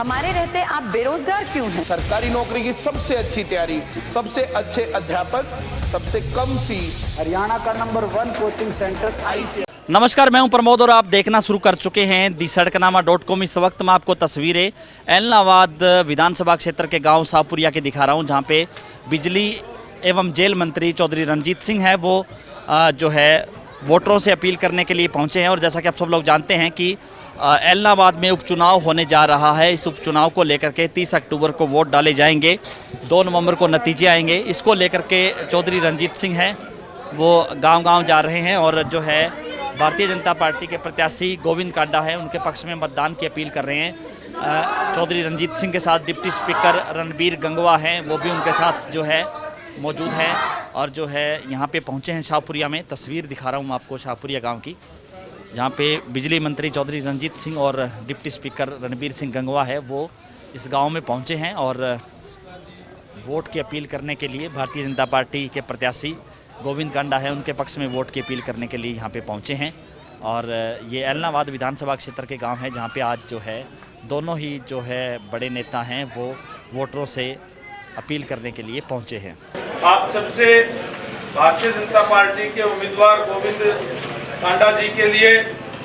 हमारे रहते आप बेरोजगार क्यों हैं? सरकारी नौकरी की सबसे अच्छी तैयारी, सबसे अच्छे अध्यापक, सबसे कम फीस, हरियाणा का नंबर 1 कोचिंग सेंटर आईसी। नमस्कार, मैं हूं प्रमोद और आप देखना शुरू कर चुके हैं दी-सड़कनामा.com। इस वक्त मैं आपको तस्वीरें ऐलनाबाद विधानसभा क्षेत्र के गांव शाहपुरिया के दिखा रहा हूं, जहां पे बिजली एवं जेल मंत्री चौधरी रणजीत सिंह है वो जो है वोटरों से अपील करने के लिए पहुंचे हैं। और जैसा कि आप सब लोग जानते हैं कि ऐलनाबाद में उपचुनाव होने जा रहा है। इस उपचुनाव को लेकर के 30 अक्टूबर को वोट डाले जाएंगे, 2 नवंबर को नतीजे आएंगे। इसको लेकर के चौधरी रणजीत सिंह हैं वो गांव-गांव जा रहे हैं और जो है भारतीय जनता पार्टी के प्रत्याशी गोविंद कांडा है उनके पक्ष में मतदान की अपील कर रहे हैं। चौधरी रणजीत सिंह के साथ डिप्टी स्पीकर रणबीर गंगवा हैं, वो भी उनके साथ जो है मौजूद हैं और जो है यहाँ पे पहुँचे हैं शाहपुरिया में। तस्वीर दिखा रहा हूँ आपको शाहपुरिया गांव की, जहाँ पे बिजली मंत्री चौधरी रणजीत सिंह और डिप्टी स्पीकर रणबीर सिंह गंगवा है वो इस गांव में पहुँचे हैं और वोट की अपील करने के लिए भारतीय जनता पार्टी के प्रत्याशी गोविंद कांडा है उनके पक्ष में वोट की अपील करने के लिए यहाँ पे पहुँचे हैं। और ये ऐलनाबाद विधानसभा क्षेत्र के गांव है, जहाँ पे आज जो है दोनों ही जो है बड़े नेता हैं वो वोटरों से अपील करने के लिए पहुँचे हैं। आप सबसे भारतीय जनता पार्टी के उम्मीदवार गोविंद कांडा जी के लिए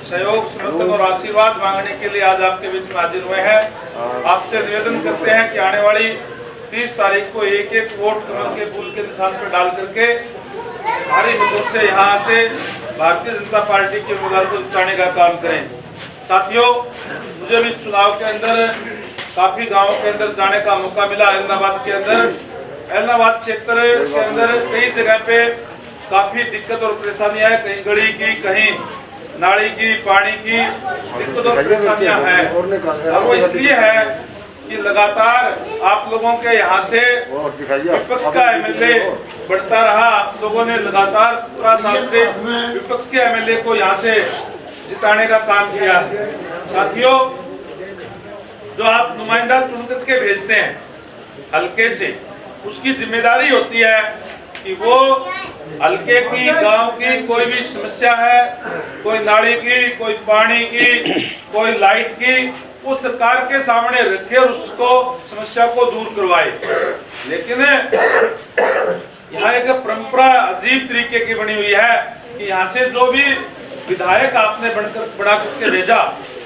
सहयोग, समर्थन और आशीर्वाद मांगने के लिए आज आपके बीच में हाजिर हुए हैं। आपसे निवेदन करते हैं कि आने वाली 30 तारीख को एक वोट कमल के फूल के निशान पर डाल करके भारी मतों से यहाँ से भारतीय जनता पार्टी के उम्मीदवार को जिताने का काम करें। साथियों, मुझे भी इस चुनाव के अंदर काफी गाँवों के अंदर जाने का मौका मिला। ऐलनाबाद के अंदर, ऐलनाबाद क्षेत्र के अंदर कई जगह पे काफी दिक्कत और परेशानियां हैं, कहीं गली की, कहीं नाली की, पानी की दिक्कत और परेशानियां हैं। और वो इसलिए है कि लगातार आप लोगों के यहाँ से विपक्ष का एमएलए बढ़ता रहा। आप लोगों ने लगातार 17 साल से विपक्ष के एमएलए को यहाँ से जिताने का काम किया। साथियों, जो आप नुमाइंदा चुन करके भेजते हैं हल्के से, उसकी जिम्मेदारी होती है कि वो हल्के की, गांव की कोई भी समस्या है, कोई नाली की, कोई पानी की, कोई लाइट की, वो सरकार के सामने रखे और उसको समस्या को दूर करवाए। लेकिन यहाँ एक परंपरा अजीब तरीके की बनी हुई है कि यहाँ से जो भी विधायक आपने बना करके भेजा,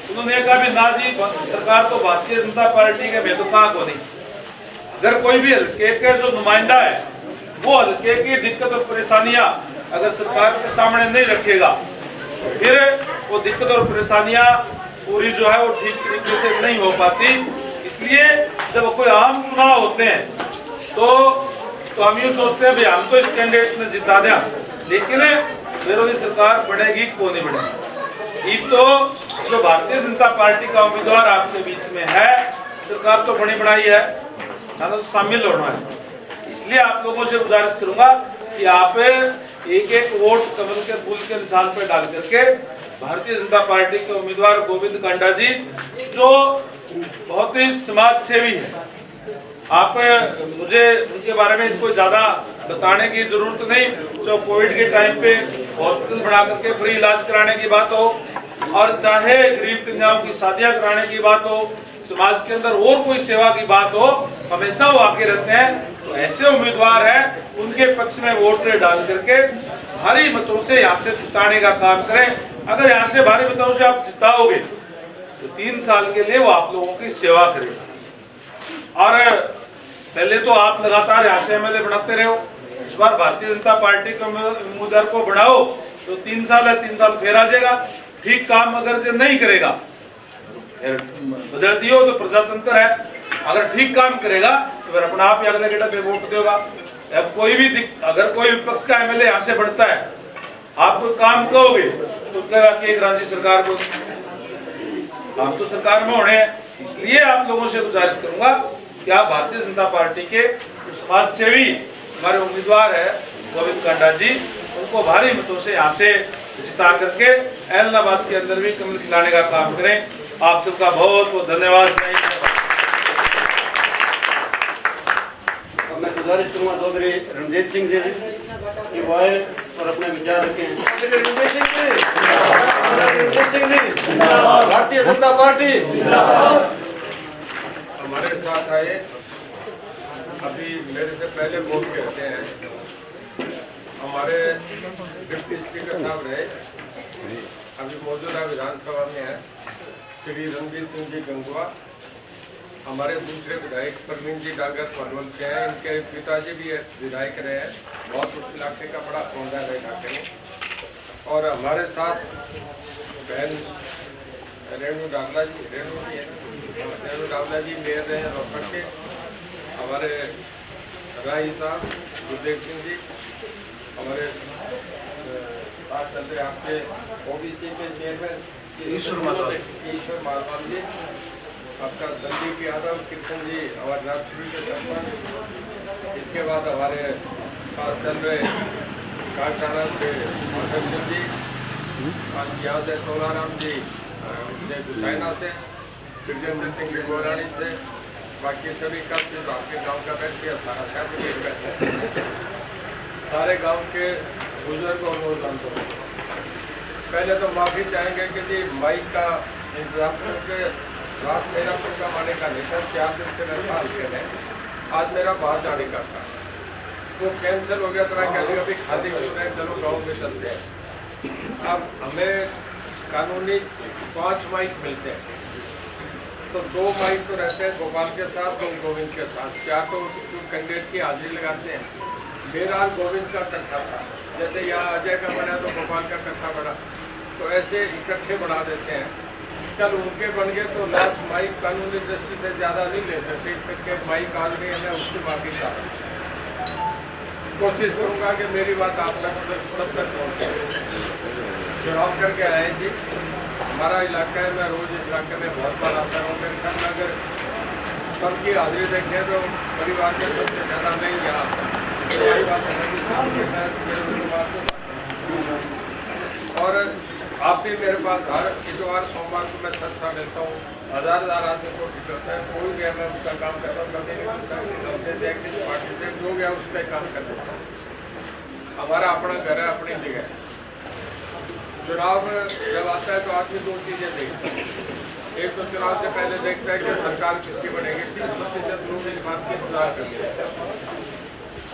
उन्होंने कहा भी ना जी, सरकार तो भारतीय जनता पार्टी के बेतुका को नहीं। अगर कोई भी हल्के के जो नुमाइंदा है वो हल्के की दिक्कत और परेशानियां अगर सरकार के सामने नहीं रखेगा, फिर वो दिक्कत और परेशानियां पूरी जो है वो ठीक तरीके से नहीं हो पाती। इसलिए जब कोई आम चुनाव होते हैं तो हम यूँ सोचते हैं भाई हम तो इस कैंडिडेट ने जिता दिया, लेकिन विरोधी सरकार बढ़ेगी क्यों नहीं बढ़ेगी। ये तो जो भारतीय जनता पार्टी का उम्मीदवार आपके बीच में है, सरकार तो बनी बनाई है, तो शामिल होना है। इसलिए आप लोगों से गुजारिश करूंगा कि आप एक वोट कमल के फूल के निशान पर डाल करके भारतीय जनता पार्टी के उम्मीदवार गोविंद कांडा जी, जो बहुत ही समाज सेवी है, आप मुझे उनके बारे में कोई ज्यादा बताने की जरूरत नहीं। जो कोविड के टाइम पे हॉस्पिटल बना करके फ्री इलाज कराने की बात हो, और चाहे गरीब कन्याओं की शादियां कराने की बात हो, समाज के अंदर और कोई सेवा की बात हो, हमेशा वो आके रहते हैं। तो ऐसे उम्मीदवार हैं, उनके पक्ष में वोट डाल करके भारी मतों से यहाँ से जिताने का काम करें। अगर यहाँ से भारी मतों से आप जिताओगे तो 3 साल के लिए वो आप लोगों की सेवा करेगा। और पहले तो आप लगातार यहाँ से एमएलए बनाते रहो, इस बार भारतीय जनता पार्टी के उम्मीदवार को बढ़ाओ तो 3 साल है, 3 साल फिर आ जाएगा। ठीक काम अगर जो नहीं करेगा बदल दियो तो प्रजातंत्र है, अगर ठीक काम करेगा तो फिर अपना आप ही अगले गेटा पे वोट देगा। अब कोई भी अगर कोई विपक्ष का एमएलए यहाँ से बढ़ता है, आप कोई काम कहोगे तो कहेगा कि एक राज्य सरकार को, हम तो सरकार में होने हैं। इसलिए आप लोगों से गुजारिश करूंगा कि आप भारतीय जनता पार्टी के समाज सेवी हमारे उम्मीदवार है गोविंद कांडा जी, उनको भारी मतों से यहाँ से जिता करके ऐलनाबाद के अंदर भी कमल खिलाने का काम करें। आप सबका बहुत बहुत धन्यवाद। मैं गुजारिश करूँगा चौधरी रणजीत सिंह जी कि वो आए और अपने विचार रखें। रणजीत सिंह जी, भारतीय जनता पार्टी। साथ आए, अभी मेरे से पहले बोल के हटे हैं। हमारे डिप्टी स्पीकर साहब रहे, अभी मौजूदा विधानसभा में है श्री रणजीत सिंह जी गंगवा। हमारे दूसरे विधायक प्रवीण जी डागर पनवल से हैं, इनके पिताजी भी विधायक रहे हैं, बहुत उस इलाके का बड़ा पौधा है इलाके में। और हमारे साथ बहन रेणु डावला जी मेयर रहे हैं रोहतक के, हमारे राही साहब गुरदेव सिंह जी, हमारे साथ चल रहे आपके ओबीसी के चेयरमैन ईश्वर मालवाल जी, आपका संदीप यादव, कृष्ण जी हमारे राजपुरी के सरपंच। इसके बाद हमारे साथ चल रहे कारखाना से माधव सिंह जी, यहाँ से सोनाराम जी गुसाइना से, विजेंद्र सिंह गोरानी से, बाकी सभी का सिर्फ आपके गांव का बैठ सारा बैठे सारे गांव के बुजुर्ग और नौजवानों। पहले तो माफ़ी चाहेंगे कि जी माइक का इंतजाम करके रात मेरा प्रोग्राम आने का नहीं था, 4 दिन से मैं बात कर रहे हैं, आज मेरा बाहर जाने का था, वो कैंसिल हो गया। तो मैं कह दिया अभी खाली हो रहे हैं, चलो गाँव में चलते हैं। अब हमें कानूनी 5 माइक मिलते हैं, तो 2 माइक तो रहते हैं गोपाल के साथ, 2 गोविंद के साथ, 4 तो कैंडिडेट की हाजिरी लगाते हैं। मेरा गोविंद का कट्ठा था, जैसे यहाँ अजय का बना तो गोपाल का कट्ठा बना, तो ऐसे इकट्ठे बना देते हैं। कल उनके बन गए तो लास्ट माइक कानूनी दृष्टि से ज़्यादा नहीं ले सकते, इस करके माइक आज नहीं है, मैं उसकी माफी चाहता कोशिश करूँगा कि मेरी बात आप तक सब तक पहुँचे। चुनाव करके आए जी, हमारा इलाका है, मैं रोज़ इस इलाके में बहुत बार आता हूँ। मेरे ख्याल में अगर सबकी हाजिरी देखें तो परिवार में सबसे ज़्यादा मैं ही यहाँ आता हूँ। यही बात है कि और आप भी मेरे पास हर इतवार सोमवार को मैं सत्संग मिलता हूँ, हज़ार आदमी को टिकट होता है, कोई गया मैं उसका काम करता हूँ, कभी नहीं होता किसी पार्टी से जो गया उसका काम कर देता हूँ। हमारा अपना घर है, अपनी जगह। चुनाव जब आता है तो आदमी 2 चीज़ें देखता है, एक तो चुनाव से पहले देखता है कि सरकार किसकी बनेगी, 30% लोग इस बात की इंतजार करते हैं।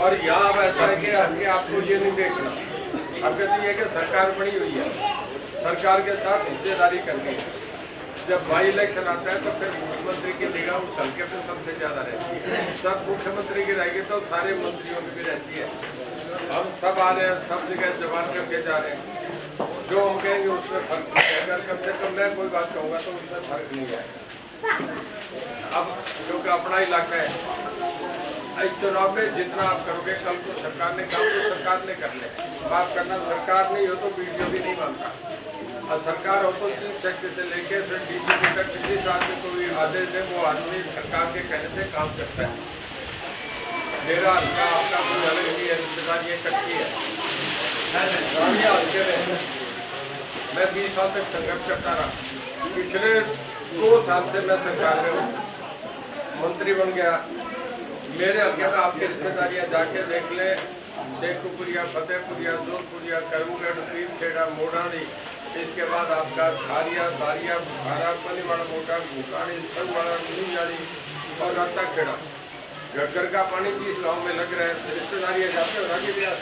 और यहाँ अब ऐसा है कि आपको ये नहीं देखना, अब कहती है कि सरकार बनी हुई है, सरकार के साथ हिस्सेदारी करनी है। जब बाई इलेक्शन आता है तो फिर मुख्यमंत्री की निगाह उस हल्के पे सबसे ज़्यादा रहती है। सब मुख्यमंत्री की रहेगी तो सारे मंत्रियों की भी रहती है। हम सब आ रहे हैं, सब जगह जवान करके जा रहे हैं, जो हम कहेंगे उसमें फर्क नहीं है। अगर कम से कम मैं कोई बात कहूँगा तो उसमें फर्क नहीं है। अब क्योंकि अपना इलाका है, इस चुनाव में जितना आप करोगे, कल को सरकार ने काम तो सरकार ने कर ले, माफ करना सरकार नहीं हो तो वीडियो भी नहीं मानता, और सरकार हो तो चीफ सेक्रेटरी से लेके फिर डीजीपी तक जिस आदमी को भी आदेश दे वो आदमी सरकार के कहने से काम करता है। मेरा हल्का आपका कोई अलग नहीं है, रिश्तेदार ये कच्ची है। हल्के में मैं 20 साल तक संघर्ष करता रहा, पिछले 2 साल से मैं सरकार में हूँ, मंत्री बन गया। मेरे हल्के में आपकी रिश्तेदारियाँ जाके देख ले, शेखपुरिया, फतेहपुरिया, जोधपुरिया, करमगढ़, पीरखेड़ा, मोडानी, इसके बाद आपका खारिया, दारिया, बुखारा, पलीवाड़ा, मोटा, भूकानी, सलवाड़ा, नीजाड़ी और रत्ताखेड़ा। घटघर का पानी 20 गाँव में लग रहा है, रिश्तेदारियाँ जाते हो रागी भी क्या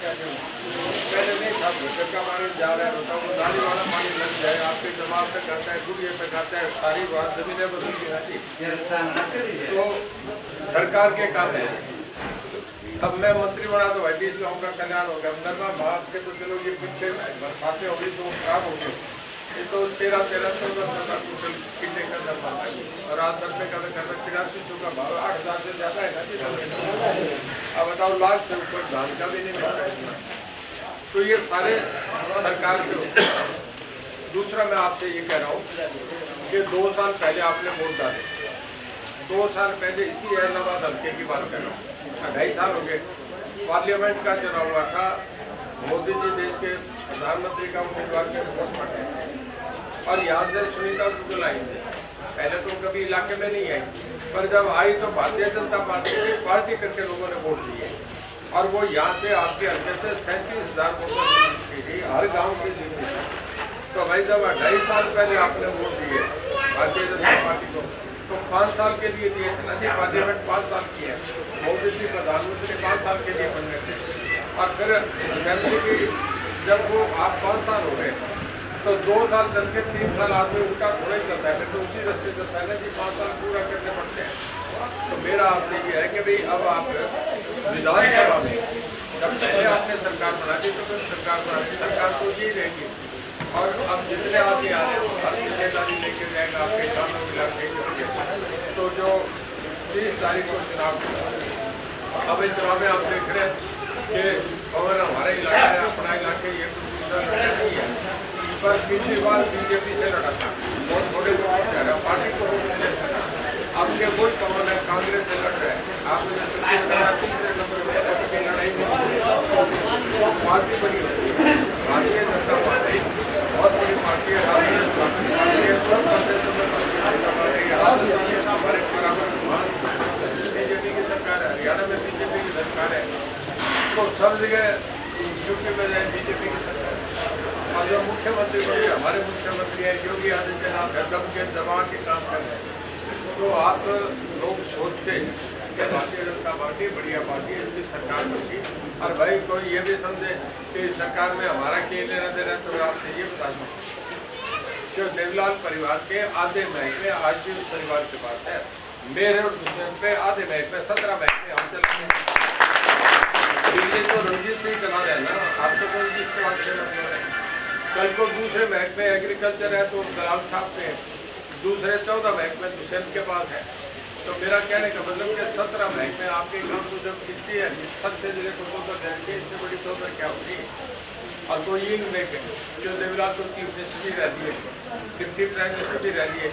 पहले नहीं था, घटघर का पानी जा रहा है, बताओ दाली वाला पानी लग जाए, आपके जमाव पे खाता है, गुड़िया पे खाता है, सारी बात जमीनें बदल गई। तो सरकार के काम है। अब मैं मंत्री बना तो भाई 20 गाँव का कल्याण हो गया, नरमा भाग के तो चलो ये पीछे बरसातें हो गई तो खराब हो गई, ये तो 13-14 कितने का दर बनता है, और आज 10 में का 83 का भाव 8,000 से ज़्यादा है ना। अब बताओ लाख से ऊपर धान का भी नहीं मिलता है, तो ये सारे सरकार से होते हैं। दूसरा मैं आपसे ये कह रहा हूँ कि 2 साल पहले आपने वोट डाले, 2 साल पहले इसी इलाहाबाद हल्के की बात कर रहा हूँ, 2.5 साल हो गए, पार्लियामेंट का चुनाव हुआ था, मोदी जी देश के प्रधानमंत्री का उम्मीदवार के वोट पड़े और यहाँ से सुनीता दुग्गल आई थी। पहले तो कभी इलाके में नहीं आई, पर जब आई तो भारतीय जनता पार्टी की पार्टी करके लोगों ने वोट दिए और वो यहाँ से आपके हल्के से 37,000 वोटों से जीती थी, हर गाँव से जीती थी। तो भाई जब 2.5 साल पहले आपने वोट दिए भारतीय जनता पार्टी को, तो 5 साल के लिए दिए थे ना जी, पार्लियामेंट 5 साल की है, मोदी जी प्रधानमंत्री 5 साल के लिए बन गए थे। और फिर असेंबली की जब वो आप 5 साल हो गए तो 2 साल चल के 3 साल आदमी उनका थोड़ा ही चलता है, फिर तो उसी रस्ते चलता है ना जी, 5 साल पूरा करने पड़ते हैं। तो मेरा आपसे ये है कि भाई अब आप विधानसभा में जब पहले आपने सरकार बना दी तो फिर सरकार तो यही रहेगी। और अब जितने आदमी आ रहे हैं हर जिम्मेदारी लेके जाएगा आपके कानों इलाके के। तो जो 30 तारीख को चुनाव, अब इस चुनाव में आप देख रहे हैं कि अगर हमारा इलाका है, अपना इलाके, ये कुछ दूसरा नहीं है, पर पिछली बार बीजेपी से लड़ा था, बहुत थोड़े वोट पार्टी को वोट मिले थे। आपके वही कमल है, कांग्रेस से लड़ रहे हैं, आप तीसरे नंबर में लड़ाई पार्टी बनी होती है। भारतीय जनता पार्टी बहुत बड़ी पार्टी है, राष्ट्रीय पार्टी है, सब हमारे बराबर बीजेपी की सरकार है, हरियाणा में बीजेपी की सरकार है, तो सब जगह यूपी में जाए बीजेपी की सरकार है। और जो मुख्यमंत्री बने हमारे मुख्यमंत्री है योगी आदित्यनाथ है, दम के दबा के काम कर रहे हैं। तो आप लोग सोचते कि भारतीय जनता पार्टी बढ़िया पार्टी है, इसकी सरकार होगी, और भाई कोई ये भी समझे कि इस सरकार में हमारा क्या लेना देना, तो आपसे ये बता दूँ कि देवलाल परिवार के आधे महकमे आज भी उस परिवार के पास है। मेरे और दुश्मन पे आधे महकमे 17 महकमे हम चलाते हैं। ये तो रणजीत सिंह चला रहे हैं ना, आप तो कोई जिस सवाल से कल को दूसरे महकमे एग्रीकल्चर है तो दलाल साहब पे, दूसरे 14 महकमे दुष्यंत के पास है। तो मेरा कहने का मतलब कि 17 महकमे आपके गाँव को जब कितनी है, 7 जिले को तो जाएंगे, इससे बड़ी चौधर क्या होगी। और कोई ये नहीं देखे जो देवलाल को चीफ मिनिस्टर भी रहती है, डिप्टी प्राइम मिनिस्टर भी रह रही है,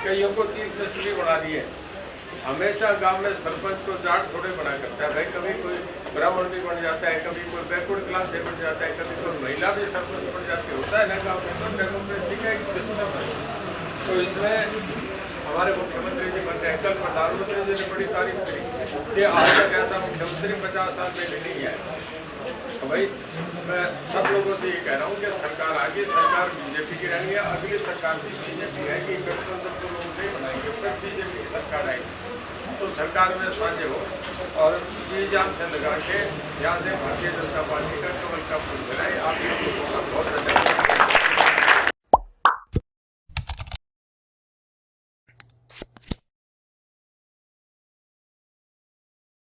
कईयों को चीफ मिनिस्टर भी बना रही है। हमेशा गांव में सरपंच को जाट थोड़े बना करता है, भाई कभी कोई ब्राह्मण भी बन जाता है, कभी कोई बैकवर्ड क्लास से बन जाता है, कभी कोई महिला भी सरपंच बन जाती है, होता है ना गाँव में, तो डेमोक्रेसी का एक सिस्टम है। तो इसमें हमारे मुख्यमंत्री जी बन रहे हैं, कल प्रधानमंत्री जी ने बड़ी तारीफ करी कि आज तक ऐसा मुख्यमंत्री 50 साल में भी नहीं है। तो भाई मैं सब लोगों से ये कह रहा हूँ कि सरकार आगे, सरकार बीजेपी की रहेगी, अगली सरकार भी बीजेपी रहेगी, गठबंधन को लोग नहीं बनाएंगे, फिर बीजेपी की सरकार आएगी। तो सरकार में साझे हो और जी जान से लगा के यहाँ से भारतीय जनता पार्टी का कमल का फूल बनाए। आप बहुत